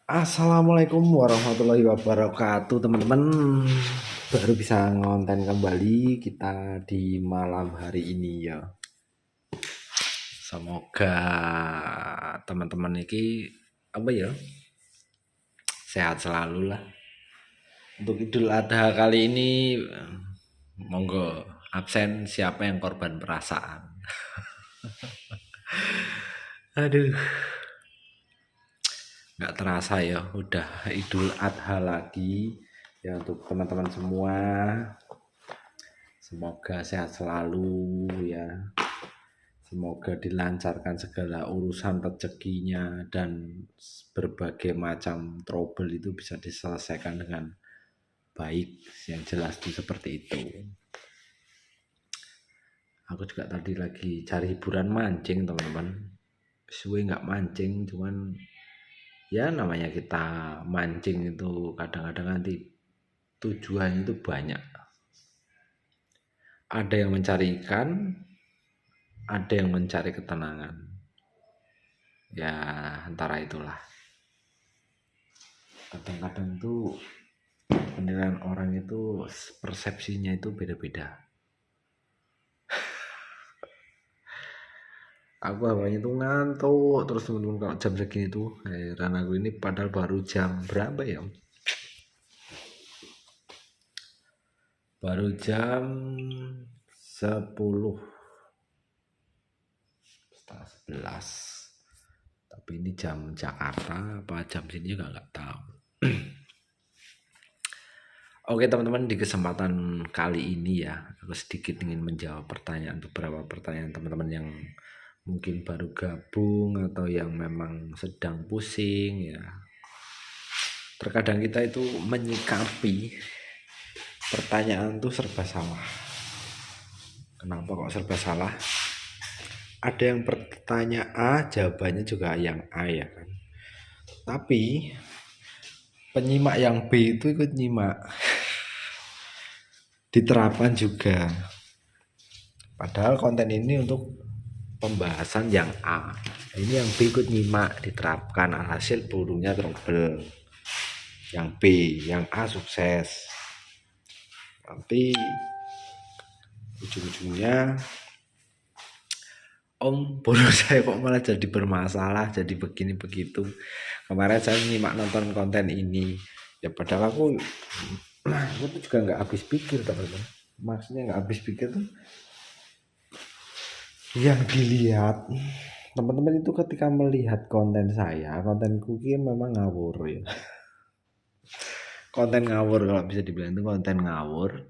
Assalamualaikum warahmatullahi wabarakatuh teman-teman. Baru bisa ngonten kembali kita di malam hari ini ya. Semoga teman-teman ini apa ya, sehat selalu lah. Untuk Idul Adha kali ini monggo absen siapa yang korban perasaan. Aduh, nggak terasa ya udah Idul Adha lagi ya. Untuk teman-teman semua semoga sehat selalu ya. Semoga dilancarkan segala urusan rezekinya dan berbagai macam trouble itu bisa diselesaikan dengan baik. Yang jelas itu seperti itu. Aku juga tadi lagi cari hiburan mancing teman-teman. Suwe nggak mancing, cuman ya namanya kita mancing itu kadang-kadang nanti tujuan itu banyak. Ada yang mencari ikan, ada yang mencari ketenangan. Ya antara itulah. Kadang-kadang tuh penilaian orang itu persepsinya itu beda-beda. Aku awalnya tuh ngantuk terus teman-teman kalau jam segini tuh heran aku ini padahal baru jam berapa ya? Baru jam 10 setengah 11. Tapi ini jam Jakarta apa jam sini juga nggak tahu. Oke teman-teman, di kesempatan kali ini ya aku sedikit ingin menjawab beberapa pertanyaan teman-teman yang mungkin baru gabung atau yang memang sedang pusing ya. Terkadang kita itu menyikapi pertanyaan tuh serba salah. Kenapa kok serba salah? Ada yang bertanya A, jawabannya juga yang A ya kan. Tapi penyimak yang B itu ikut nyimak. Diterapkan juga. Padahal konten ini untuk pembahasan yang A. Ini yang B ikut nyimak, diterapkan, hasil burungnya trouble. Yang B, yang A sukses. Nanti ujung-ujungnya Om, burung saya kok malah jadi bermasalah, jadi begini begitu. Kemarin saya nyimak nonton konten ini, ya padahal aku tuh juga nggak habis pikir teman-teman. Maksudnya nggak habis pikir tuh yang dilihat teman-teman itu ketika melihat konten saya, konten cookie memang ngawur ya. Konten ngawur kalau bisa dibilang itu konten ngawur.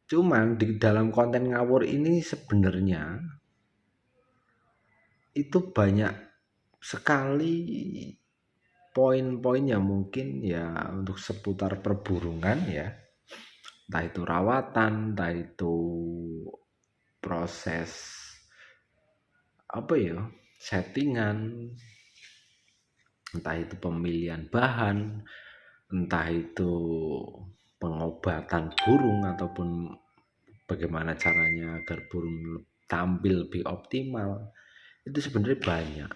Cuman di dalam konten ngawur ini sebenarnya itu banyak sekali poin-poin yang mungkin ya untuk seputar perburungan ya. Entah itu rawatan, entah itu proses apa ya, settingan, entah itu pemilihan bahan, entah itu pengobatan burung ataupun bagaimana caranya agar burung tampil lebih optimal. Itu sebenarnya banyak.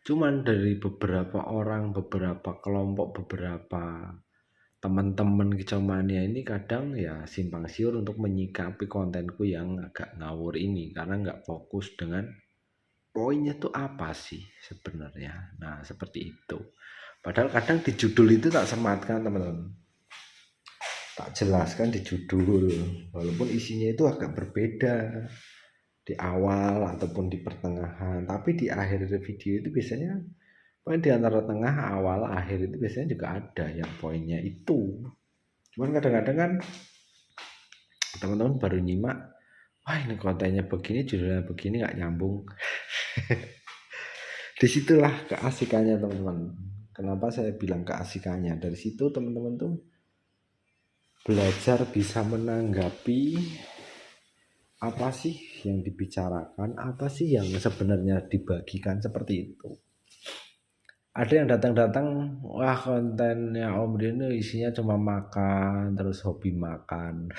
Cuman dari beberapa orang, beberapa kelompok, beberapa teman-teman kicomania ini kadang ya simpang siur untuk menyikapi kontenku yang agak ngawur ini karena nggak fokus dengan poinnya tuh apa sih sebenarnya. Nah seperti itu. Padahal kadang di judul itu tak sematkan teman-teman, tak jelaskan di judul, walaupun isinya itu agak berbeda di awal ataupun di pertengahan, tapi di akhir video itu biasanya poin di antara tengah, awal, akhir itu biasanya juga ada yang poinnya itu. Cuman kadang-kadang kan teman-teman baru nyimak, wah ini kontennya begini, judulnya begini, nggak nyambung. Disitulah keasikannya teman-teman. Kenapa saya bilang keasikannya? Dari situ teman-teman tuh belajar bisa menanggapi apa sih yang dibicarakan, apa sih yang sebenarnya dibagikan, seperti itu. Ada yang datang-datang, wah kontennya Om Dino isinya cuma makan, terus hobi makan.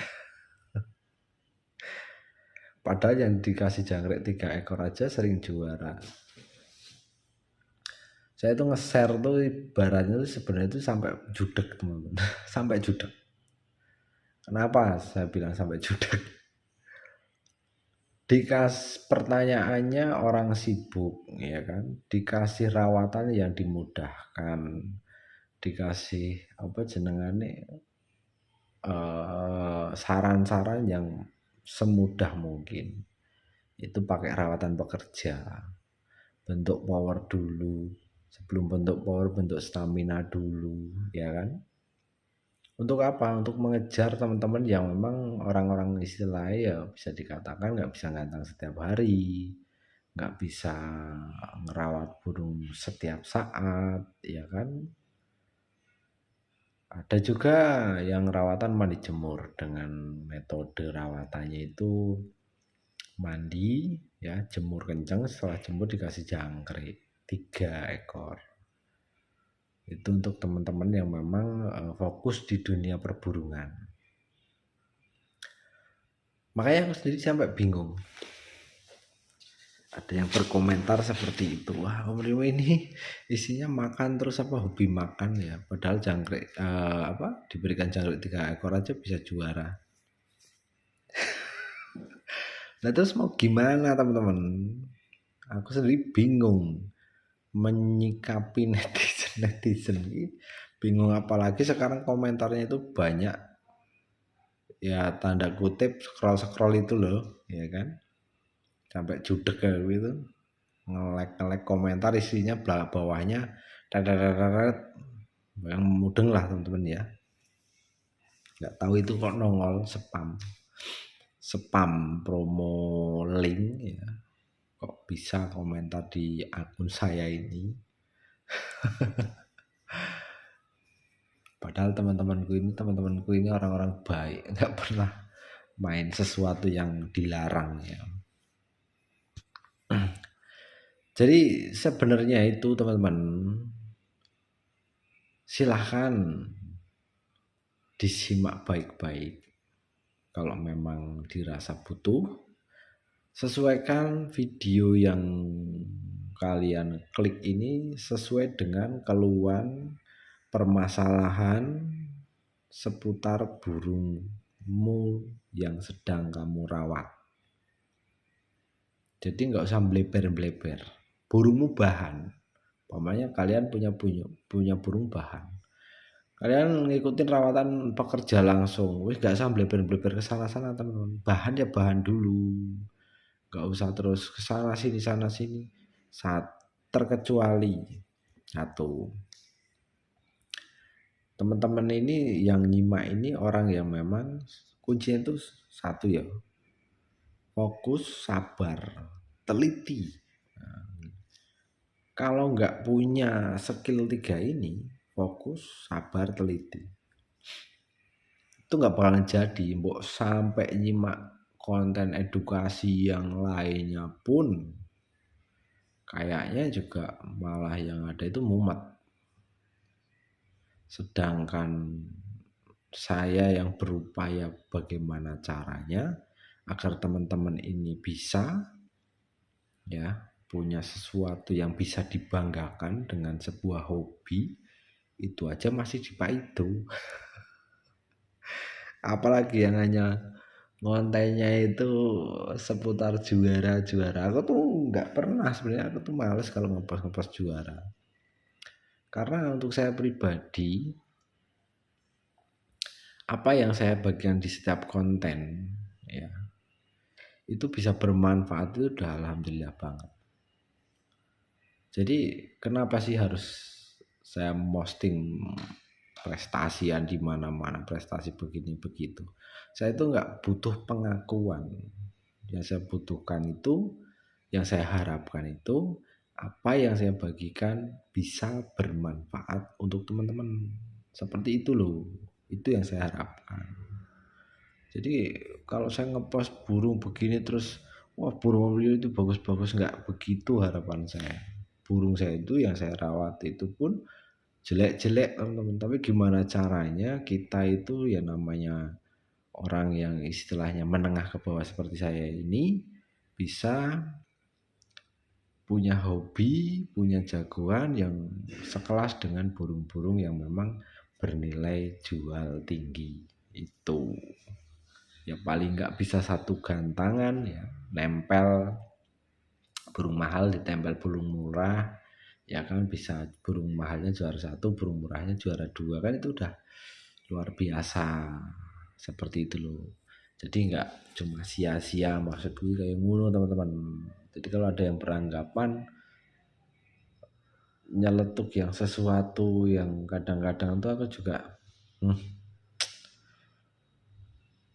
Padahal yang dikasih jangkrik 3 ekor aja sering juara. Saya itu nge-share tuh ibaratnya tuh sebenarnya itu sampai judek teman-teman. Sampai judek. Kenapa saya bilang sampai judek? Pertanyaannya orang sibuk, ya kan? Dikasih rawatan yang dimudahkan, dikasih apa jenengane saran-saran yang semudah mungkin. Itu pakai rawatan pekerja, bentuk power dulu, sebelum bentuk power bentuk stamina dulu, ya kan? Untuk apa? Untuk mengejar teman-teman yang memang orang-orang istilahnya ya bisa dikatakan nggak bisa ngantang setiap hari, nggak bisa ngerawat burung setiap saat, ya kan? Ada juga yang rawatan mandi jemur dengan metode rawatannya itu mandi, ya jemur kencang, setelah jemur dikasih jangkrik 3 ekor. Itu untuk teman-teman yang memang fokus di dunia perburungan. Makanya aku sendiri sampai bingung. Ada yang berkomentar seperti itu. Wah, Om Rimo ini isinya makan terus apa hobi makan ya. Padahal jangkrik diberikan jangkrik 3 ekor aja bisa juara. Nah terus mau gimana teman-teman? Aku sendiri bingung menyikapi netizen ini. Bingung apalagi sekarang komentarnya itu banyak ya tanda kutip scroll itu loh, ya kan? Sampai judek kayak gitu. Nge-like komentar isinya bawahnya yang mudeng lah teman-teman ya. Nggak tahu itu kok nongol spam promo link ya. Kok bisa komentar di akun saya ini. Padahal teman-temanku ini orang-orang baik, nggak pernah main sesuatu yang dilarang ya. Jadi sebenarnya itu teman-teman, silahkan disimak baik-baik. Kalau memang dirasa butuh, sesuaikan video yang kalian klik ini sesuai dengan keluhan permasalahan seputar burungmu yang sedang kamu rawat. Jadi nggak usah bleber-bleber. Burungmu bahan. Umpamanya kalian punya burung bahan. Kalian ngikutin rawatan pekerja langsung. Wih nggak usah bleber-bleber ke sana-sana teman-teman. Bahan ya bahan dulu. Nggak usah terus ke sana sini. Terkecuali satu. Teman-teman ini yang nyimak ini orang yang memang kuncinya itu satu ya. Fokus, sabar, teliti. Kalau nggak punya skill 3 ini, fokus, sabar, teliti, itu nggak bakalan jadi. Mbok sampai nyimak konten edukasi yang lainnya pun kayaknya juga malah yang ada itu mumet. Sedangkan saya yang berupaya bagaimana caranya agar teman-teman ini bisa ya punya sesuatu yang bisa dibanggakan dengan sebuah hobi, itu aja masih dipaidu. Apalagi yang hanya kontennya itu seputar juara. Aku tuh nggak pernah, sebenarnya aku tuh males kalau ngepost juara. Karena untuk saya pribadi, apa yang saya bagikan di setiap konten ya itu bisa bermanfaat, itu udah alhamdulillah banget. Jadi kenapa sih harus saya posting prestasian di mana-mana, prestasi begini begitu? Saya itu nggak butuh pengakuan. Yang saya butuhkan itu, yang saya harapkan itu, apa yang saya bagikan bisa bermanfaat untuk teman-teman. Seperti itu loh. Itu yang saya harapkan. Jadi kalau saya ngepost burung begini terus, wah burung itu bagus-bagus, nggak begitu harapan saya. Burung saya itu yang saya rawat itu pun jelek-jelek teman-teman. Tapi gimana caranya kita itu ya namanya orang yang istilahnya menengah ke bawah seperti saya ini bisa punya hobi, punya jagoan yang sekelas dengan burung-burung yang memang bernilai jual tinggi. Itu ya paling nggak bisa satu gantangan ya, nempel burung mahal ditempel burung murah, ya kan bisa burung mahalnya juara 1, burung murahnya juara 2, kan itu udah luar biasa. Seperti itu loh. Jadi nggak cuma sia-sia, maksud gue kayak ngono teman-teman. Jadi kalau ada yang beranggapan nyeletuk yang sesuatu yang kadang-kadang tuh aku juga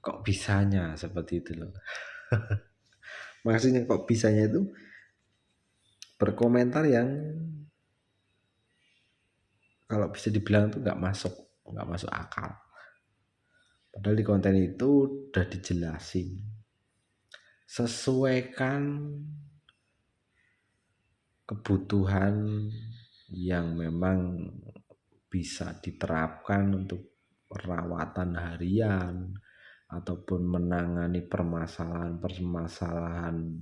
kok bisanya seperti itu loh. Maksudnya kok bisanya itu berkomentar yang kalau bisa dibilang tuh nggak masuk akal. Padahal di konten itu udah dijelasin. Sesuaikan kebutuhan yang memang bisa diterapkan untuk perawatan harian ataupun menangani permasalahan-permasalahan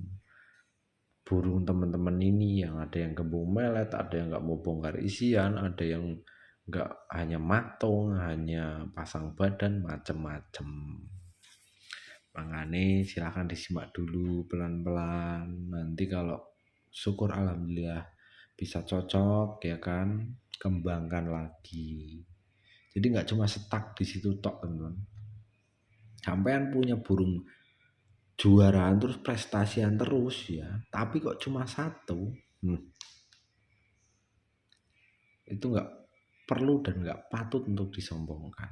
burung teman-teman ini, yang ada yang kembung melet, ada yang nggak mau bongkar isian, ada yang nggak hanya matung, hanya pasang badan, macem-macem. Makanya silahkan disimak dulu pelan-pelan. Nanti kalau syukur alhamdulillah bisa cocok ya kan, kembangkan lagi. Jadi nggak cuma stuck di situ tok teman-teman. Sampean punya burung juaraan terus prestasian terus ya, tapi kok cuma satu, itu nggak perlu dan nggak patut untuk disombongkan.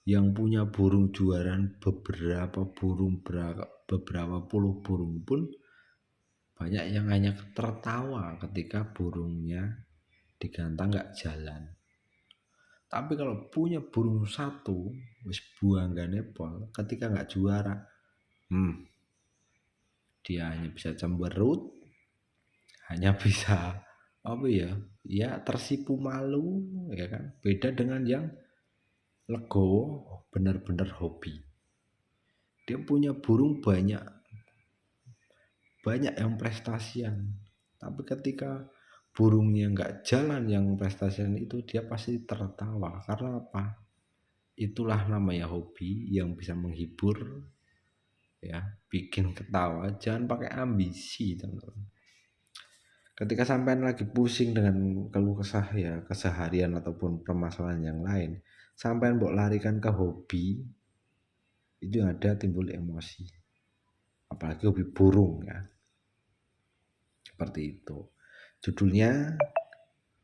Yang punya burung juaraan beberapa puluh burung pun banyak yang hanya tertawa ketika burungnya digantang nggak jalan. Tapi kalau punya burung satu, wis buang gak nepol, ketika nggak juara, dia hanya bisa cemberut, hanya bisa apa ya tersipu malu ya kan. Beda dengan yang legowo, benar-benar hobi. Dia punya burung banyak yang prestasian, tapi ketika burungnya nggak jalan yang prestasian itu, dia pasti tertawa. Karena apa? Itulah namanya hobi yang bisa menghibur ya, bikin ketawa. Jangan pakai ambisi teman-teman. Ketika sampean lagi pusing dengan keluh kesah ya keseharian ataupun permasalahan yang lain, sampean mbok larikan ke hobi, itu yang ada timbul emosi. Apalagi hobi burung ya. Seperti itu. Judulnya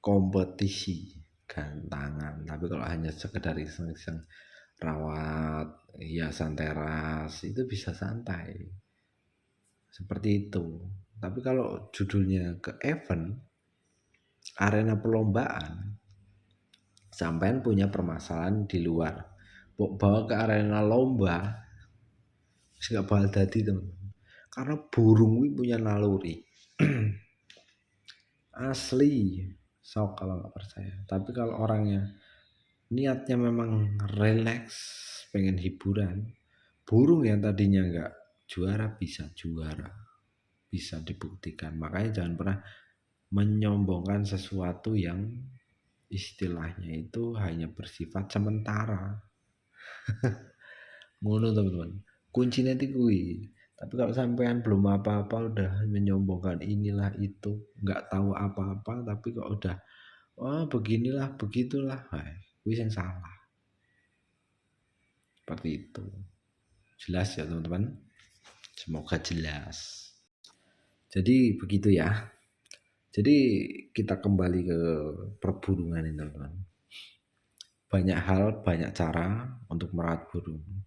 kompetisi gantangan. Tapi kalau hanya sekedar iseng-iseng rawat hiasan teras, itu bisa santai. Seperti itu. Tapi kalau judulnya ke event, arena perlombaan, sampean punya permasalahan di luar, bawa ke arena lomba, nggak bakal jadi teman. Karena burung ini punya naluri. Asli, sok kalau nggak percaya. Tapi kalau orangnya niatnya memang relax, pengen hiburan, burung yang tadinya nggak juara bisa juara, bisa dibuktikan. Makanya jangan pernah menyombongkan sesuatu yang istilahnya itu hanya bersifat sementara. Ngono teman-teman. Kuncinya itu kuwi. Tapi kalau sampean belum apa-apa udah menyombongkan inilah itu, nggak tahu apa-apa, tapi kok udah beginilah begitulah, kuwi yang salah. Seperti itu. Jelas ya teman-teman? Semoga jelas. Jadi begitu ya. Jadi kita kembali ke perburungan ini teman-teman. Banyak hal, banyak cara untuk merawat burung.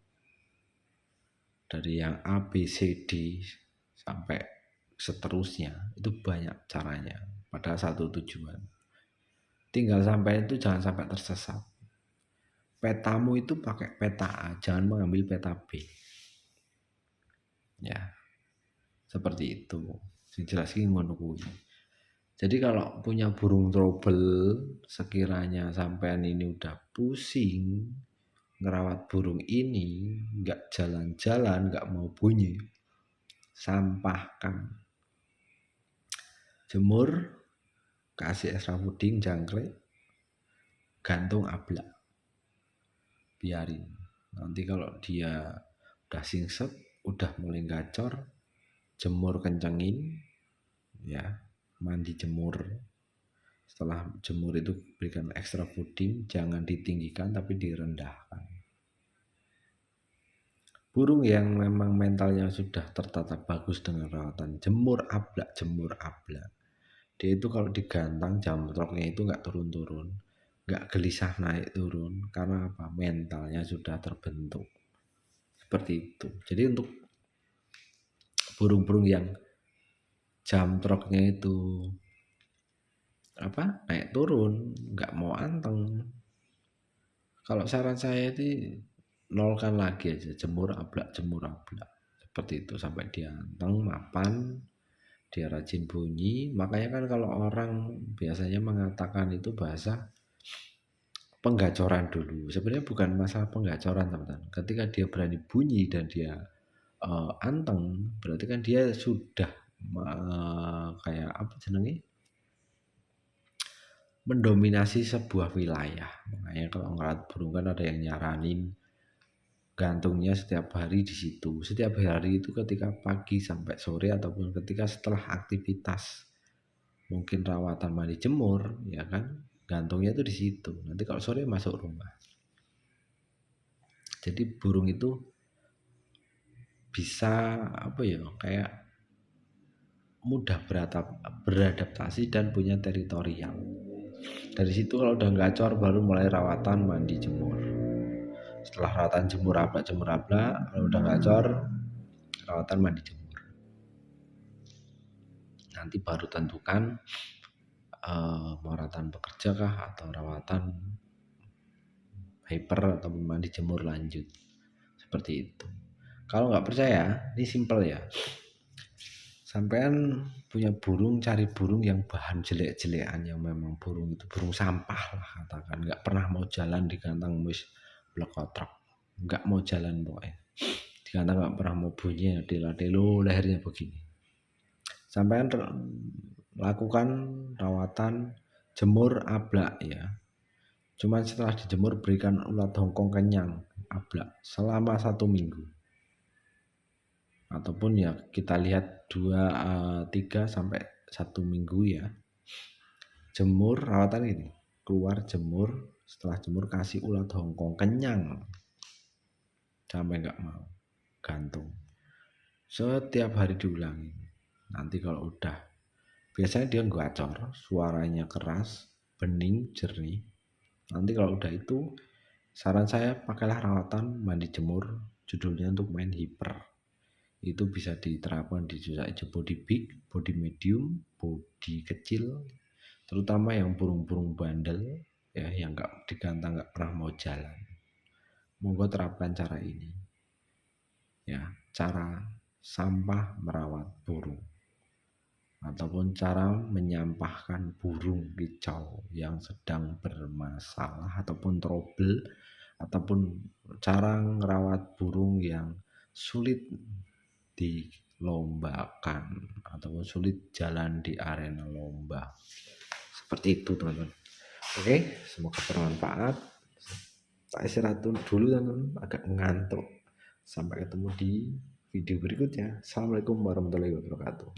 Dari yang A, B, C, D sampai seterusnya, itu banyak caranya pada satu tujuan. Tinggal sampai itu jangan sampai tersesat. Petamu itu pakai peta A, jangan mengambil peta B. Ya, seperti itu. Jelasin ngono kuwi. Jadi kalau punya burung trouble, sekiranya sampean ini udah pusing ngerawat burung ini, nggak jalan-jalan, nggak mau bunyi, sampahkan. jemur, kasih extra fooding, jangkrik, gantung ablak, biarin. Nanti kalau dia udah singset, udah mulai gacor, jemur kencengin, ya, mandi jemur. Setelah jemur itu berikan extra fooding, jangan ditinggikan tapi direndahkan. Burung yang memang mentalnya sudah tertata bagus dengan rawatan, jemur ablak. Dia itu kalau digantang jamroknya itu nggak turun-turun, nggak gelisah naik turun, karena apa? Mentalnya sudah terbentuk. Seperti itu. Jadi untuk burung-burung yang jamroknya itu naik turun, nggak mau anteng, kalau saran saya itu nolkan lagi aja, jemur ablak. Seperti itu sampai dia anteng, mapan, dia rajin bunyi. Makanya kan kalau orang biasanya mengatakan itu bahasa penggacoran dulu. Sebenarnya bukan masalah penggacoran, teman-teman. Ketika dia berani bunyi dan dia anteng, berarti kan dia sudah kayak apa jenenge? Mendominasi sebuah wilayah. Makanya kalau ngeliat burung kan ada yang nyaranin gantungnya setiap hari di situ. Setiap hari itu ketika pagi sampai sore ataupun ketika setelah aktivitas mungkin rawatan mandi jemur, ya kan, gantungnya itu di situ. Nanti kalau sore masuk rumah. Jadi burung itu bisa kayak mudah beradaptasi dan punya teritorial. Dari situ kalau udah gacor baru mulai rawatan mandi jemur. Setelah rawatan jemur ablak, kalau udah gacor rawatan mandi jemur. Nanti baru tentukan mau rawatan pekerja kah atau rawatan hyper atau mandi jemur lanjut. Seperti itu. Kalau nggak percaya, ini simple ya. Sampean punya burung, cari burung yang bahan jelek-jelekan, yang memang burung itu burung sampah lah katakan, nggak pernah mau jalan di kandang wis blekotrok, nggak mau jalan pokoknya. Di kandang nggak pernah mau bunyi, delo lehernya begini. Sampean lakukan rawatan jemur ablak ya. Cuman setelah dijemur berikan ulat hongkong kenyang ablak selama 1 minggu. Ataupun ya kita lihat 3 sampai 1 minggu ya. Jemur rawatan ini, keluar jemur, setelah jemur kasih ulat hongkong kenyang sampai nggak mau, gantung. Setiap hari diulangi. Nanti kalau udah, biasanya dia gacor, suaranya keras, bening, jernih. Nanti kalau udah itu, saran saya pakailah rawatan mandi jemur, judulnya untuk main hiper. Itu bisa diterapkan di body big, body medium, body kecil, terutama yang burung-burung bandel ya, yang nggak digantang nggak pernah mau jalan. Monggo terapkan cara ini ya, cara sampah merawat burung ataupun cara menyampahkan burung kicau yang sedang bermasalah ataupun trouble, ataupun cara merawat burung yang sulit dilombakan ataupun sulit jalan di arena lomba. Seperti itu teman-teman. Oke, semoga bermanfaat. Tak istirahat dulu teman-teman, agak ngantuk. Sampai ketemu di video berikutnya. Assalamualaikum warahmatullahi wabarakatuh.